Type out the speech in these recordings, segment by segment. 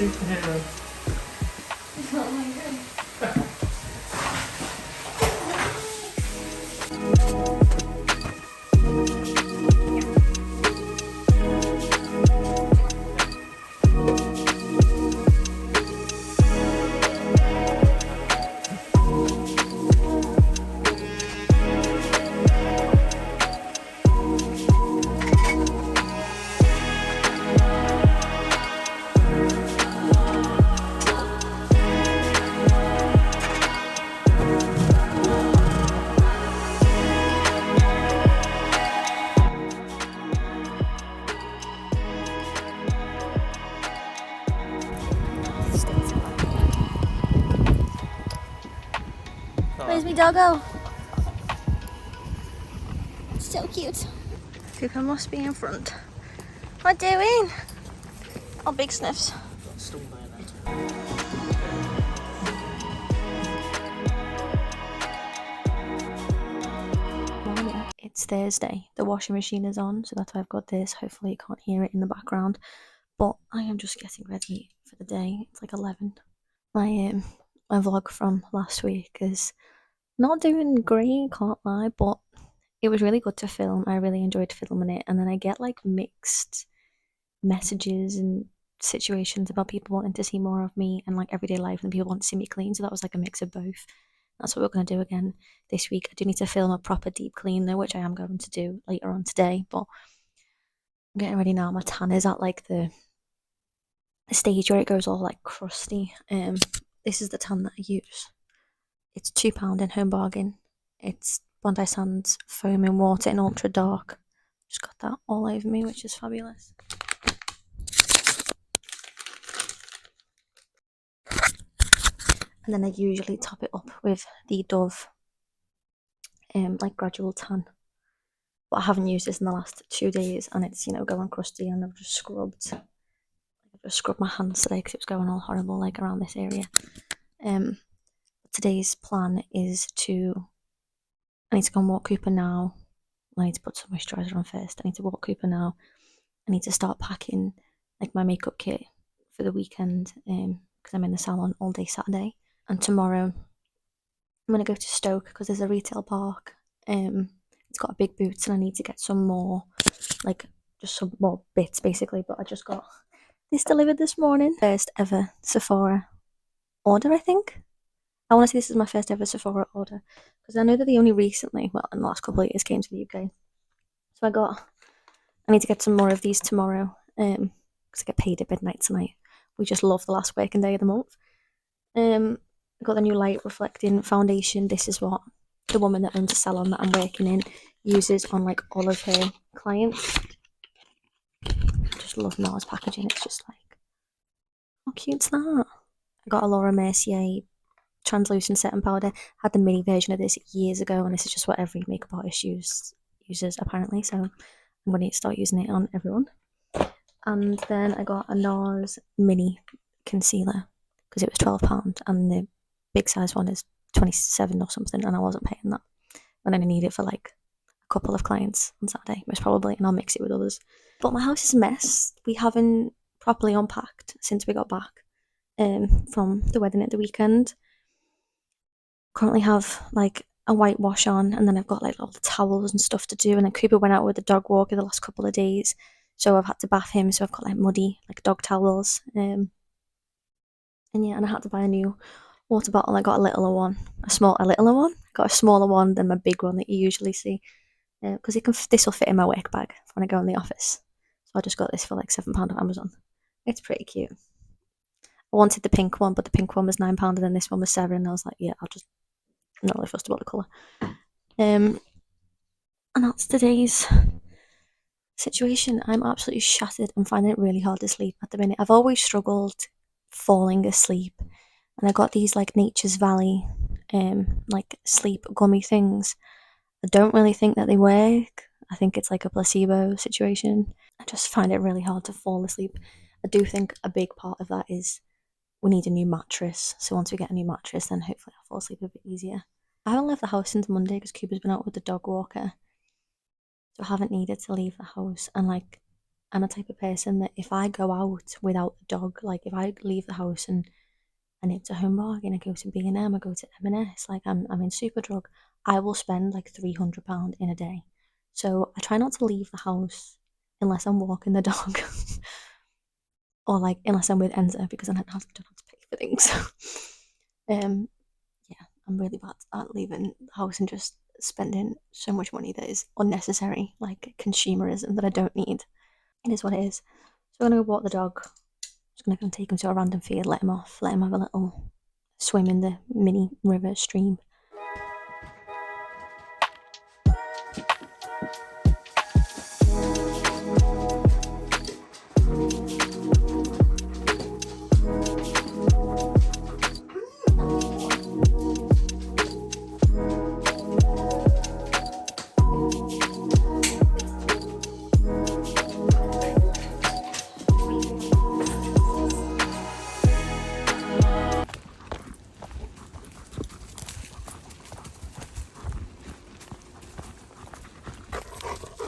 superhero. Oh my god. Where's my doggo? So cute. Cooper must be in front. What doing? Oh, big sniffs. It's Thursday. The washing machine is on, so that's why I've got this. Hopefully you can't hear it in the background. But I am just getting ready for the day. It's like 11. My vlog from last week is not doing great, can't lie, but it was really good to film. I really enjoyed filming it, and then I get like mixed messages and situations about people wanting to see more of me and like everyday life, and people want to see me clean. So that was like a mix of both. That's what we're going to do again this week. I do need to film a proper deep clean though, which I am going to do later on today. But I'm getting ready now. My tan is at like the stage where it goes all like crusty. This is the tan that I use. It's £2 in Home Bargain. It's Bondi Sands foam in water in ultra dark. Just got that all over me, which is fabulous. And then I usually top it up with the Dove like gradual tan. But I haven't used this in the last 2 days, and it's, you know, going crusty, and I've just scrubbed my hands today because it was going all horrible like around this area. Today's plan is I need to go and walk Cooper now. I need to put some moisturiser on first. I need to walk Cooper now. I need to start packing like my makeup kit for the weekend because I'm in the salon all day Saturday. And tomorrow I'm going to go to Stoke because there's a retail park. It's got big boots, and I need to get some more, like just some more bits basically. But I just got this delivered this morning. First ever Sephora order, I think. I want to say this is my first ever Sephora order because I know that they only recently, well, in the last couple of years, came to the UK. So I need to get some more of these tomorrow because I get paid at midnight tonight. We just love the last working day of the month. I got the new light reflecting foundation. This is what the woman that owns the salon that I'm working in uses on like all of her clients. I just love NARS packaging. It's just like, how cute's that? I got a Laura Mercier translucent setting powder. Had the mini version of this years ago, and this is just what every makeup artist uses apparently, so I'm going to start using it on everyone. And then I got a NARS mini concealer because it was £12, and the big size one is 27 or something, and I wasn't paying that, and I need it for like a couple of clients on Saturday most probably, and I'll mix it with others. But my house is a mess. We haven't properly unpacked since we got back from the wedding at the weekend. Currently have like a whitewash on, and then I've got like all the towels and stuff to do, and then Cooper went out with the dog walker the last couple of days, so I've had to bath him, so I've got like muddy like dog towels, and yeah, and I had to buy a new water bottle. I got a littler one. Got a smaller one than my big one that you usually see, because this will fit in my work bag when I go in the office. So I just got this for like £7 off Amazon. It's pretty cute. I wanted the pink one, but the pink one was £9, and then this one was £7. And I was like, yeah, I'm not really fussed about the colour. And that's today's situation. I'm absolutely shattered. I'm finding it really hard to sleep at the minute. I've always struggled falling asleep, and I got these like Nature's Valley like sleep gummy things. I don't really think that they work. I think it's like a placebo situation. I just find it really hard to fall asleep. I do think a big part of that is we need a new mattress. So once we get a new mattress, then hopefully I'll fall asleep a bit easier. I haven't left the house since Monday because Cooper's been out with the dog walker. So I haven't needed to leave the house. And like, I'm a type of person that if I go out without the dog, like if I leave the house and I nip to Home Bargain, I go to B&M, I go to M&S, like I'm in Superdrug, I will spend like £300 in a day. So I try not to leave the house unless I'm walking the dog or like unless I'm with Enza because then I don't have to pay for things. um, yeah, I'm really bad at leaving the house and just spending so much money that is unnecessary, like consumerism that I don't need. It is what it is. So we're gonna go walk the dog. Just gonna go and take him to a random field, let him off, let him have a little swim in the mini river stream.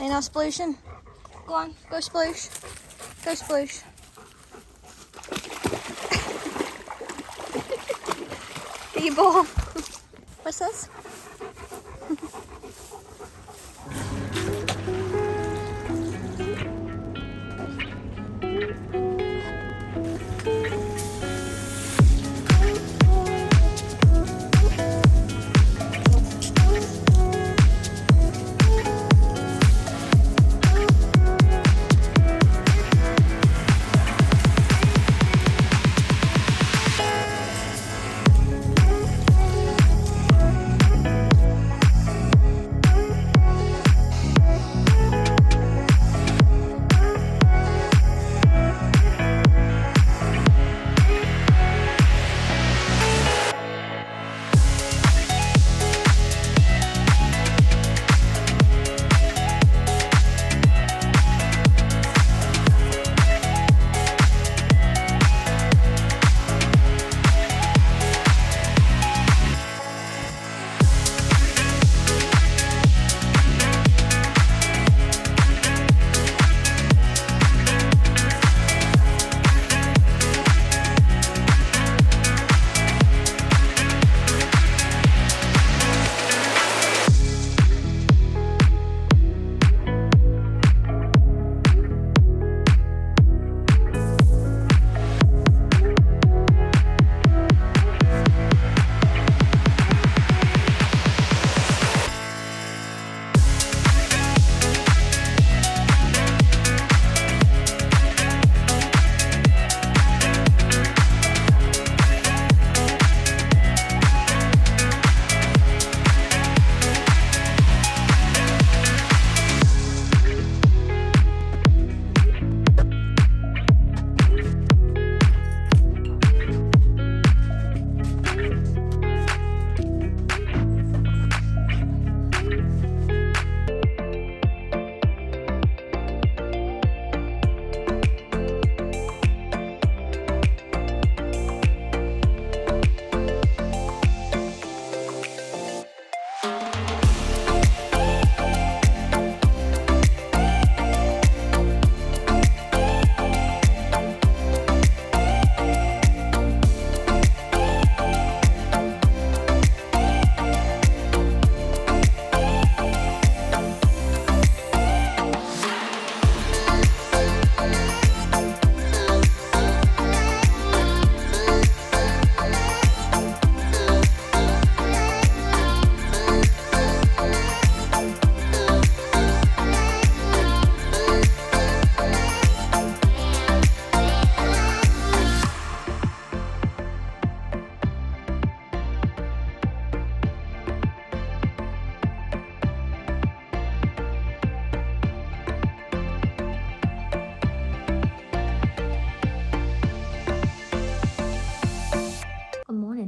Ain't no splooshing. Go on, go sploosh. Go sploosh. Get your ball. What's this?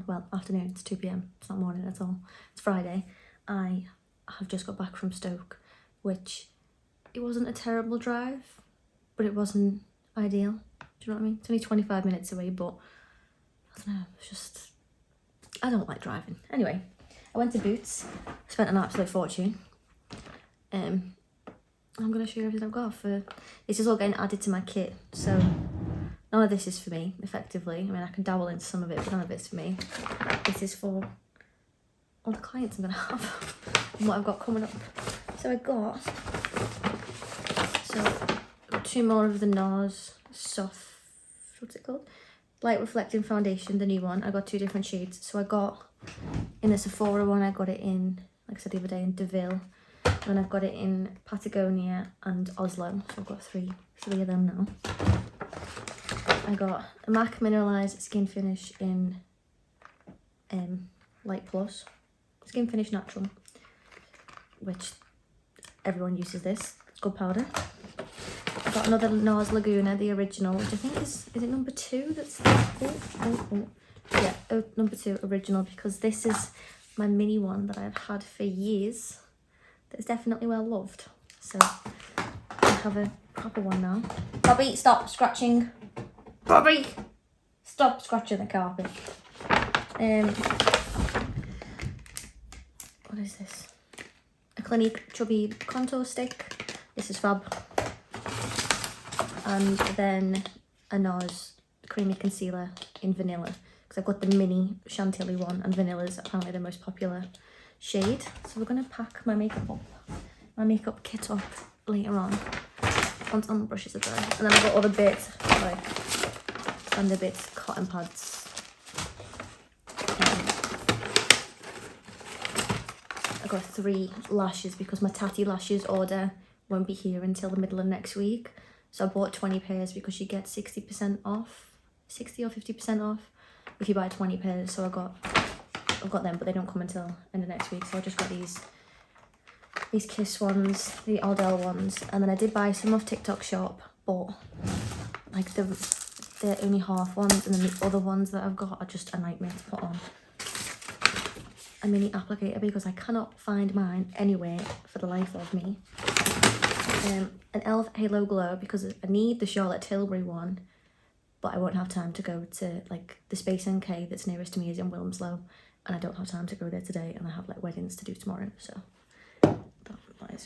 Well, afternoon, it's 2 p.m. It's not morning at all. It's Friday. I have just got back from Stoke, which it wasn't a terrible drive, but it wasn't ideal. Do you know what I mean? It's only 25 minutes away, but I don't know, it's just, I don't like driving. Anyway, I went to Boots, spent an absolute fortune. I'm going to show you everything I've got for... This is all getting added to my kit, so none of this is for me, effectively. I mean, I can dabble into some of it, but none of it's for me. This is for all the clients I'm going to have and what I've got coming up. So I got 2 more of the NARS Soft... What's it called? Light Reflecting Foundation, the new one. I got 2 different shades. So I got, in the Sephora one, I got it in, like I said the other day, in Deauville. And I've got it in Patagonia and Oslo. So I've got three of them now. I got a MAC Mineralized Skin Finish in Light Plus. Skin Finish Natural, which everyone uses this. It's good powder. I got another NARS Laguna, the original, which I think is it number 2 that's... Yeah, number 2 original, because this is my mini one that I've had for years. That's definitely well loved. So I have a proper one now. Bobby, stop scratching. Bobby, stop scratching the carpet. What is this? A Clinique Chubby Contour Stick. This is fab. And then a NARS Creamy Concealer in Vanilla. Because I've got the mini Chantilly one, and Vanilla's apparently the most popular shade. So we're going to pack my makeup kit up later on, once all my brushes are dry. And then I've got other bits, like standard bits, cotton pads. I got 3 lashes because my Tatty Lashes order won't be here until the middle of next week. So I bought 20 pairs because you get 60% off, 60 or 50% off if you buy 20 pairs. So I've got them, but they don't come until end of next week. So I just got these Kiss ones, the Ardell ones, and then I did buy some off TikTok shop, but like they're only half ones, and then the other ones that I've got are just a nightmare to put on. A mini applicator, because I cannot find mine anywhere for the life of me. An e.l.f. Halo Glow, because I need the Charlotte Tilbury one, but I won't have time to go to, like, the Space NK that's nearest to me is in Wilmslow, and I don't have time to go there today, and I have like weddings to do tomorrow. So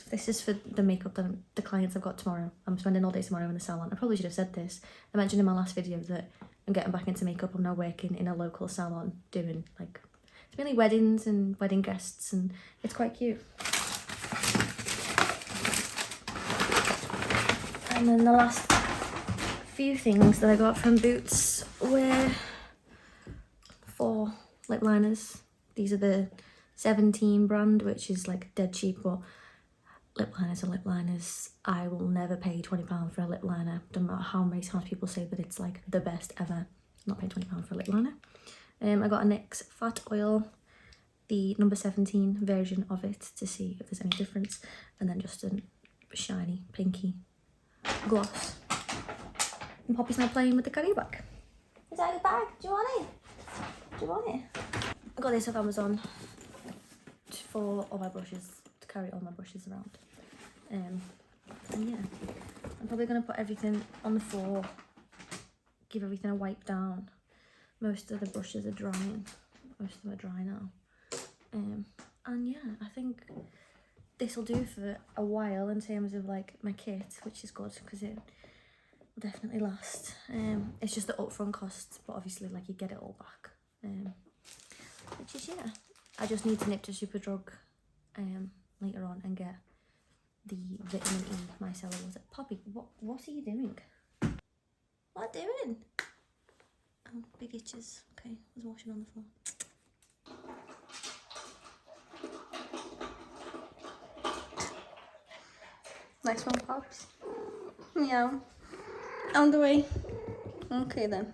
this is for the makeup that the clients I've got tomorrow. I'm spending all day tomorrow in the salon. I probably should have said this. I mentioned in my last video that I'm getting back into makeup. I'm now working in a local salon doing, like, it's mainly weddings and wedding guests, and it's quite cute. And then the last few things that I got from Boots were 4 lip liners. These are the 17 brand, which is like dead cheap, but lip liners are lip liners. I will never pay £20 for a lip liner. No matter how many times people say that it's like the best ever. I'm not paying £20 for a lip liner. I got a NYX Fat Oil, the number 17 version of it, to see if there's any difference, and then just a shiny pinky gloss. And Poppy's now playing with the carry bag. Is that your bag? Do you want it? Do you want it? I got this off Amazon for all my brushes, to carry all my brushes around. And yeah, I'm probably going to put everything on the floor, give everything a wipe down. Most of the brushes are drying. Most of them are dry now. And yeah, I think this will do for a while in terms of like my kit, which is good because it will definitely last. It's just the upfront cost, but obviously like you get it all back. Which is, yeah, I just need to nip to Superdrug later on and get the vitamin E micellar water. Poppy, what are you doing? What are you doing? Oh, big itches. Okay, I was washing on the floor. Next one, Pops. Yeah. On the way. Okay then.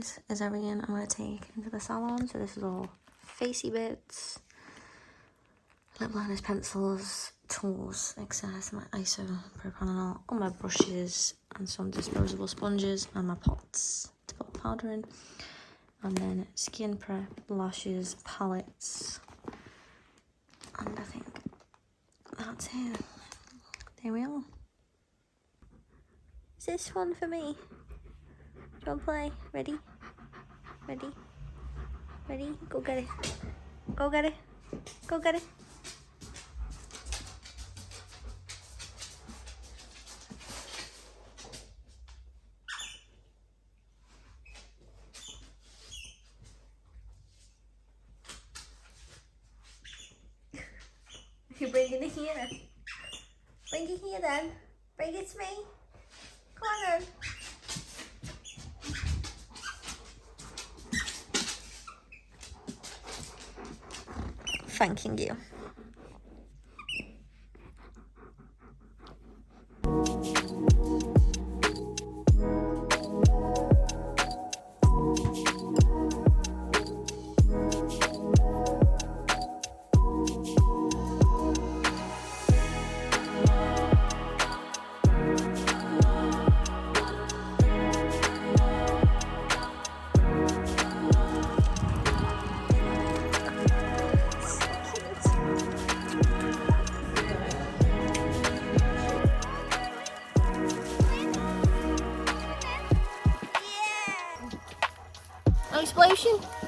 guys, is everything I'm going to take into the salon. So this is all facey bits, lip liners, pencils, tools, excess, my isopropanol, all my brushes and some disposable sponges and my pots to put powder in. And then skin prep, lashes, palettes, and I think that's it. There we are. Is this one for me? Do you want to play? Ready? Ready? Ready? Go get it. Go get it. Go get it. You're bringing it here. Bring it here then. Bring it to me. Come on then. Thanking you. Explosion.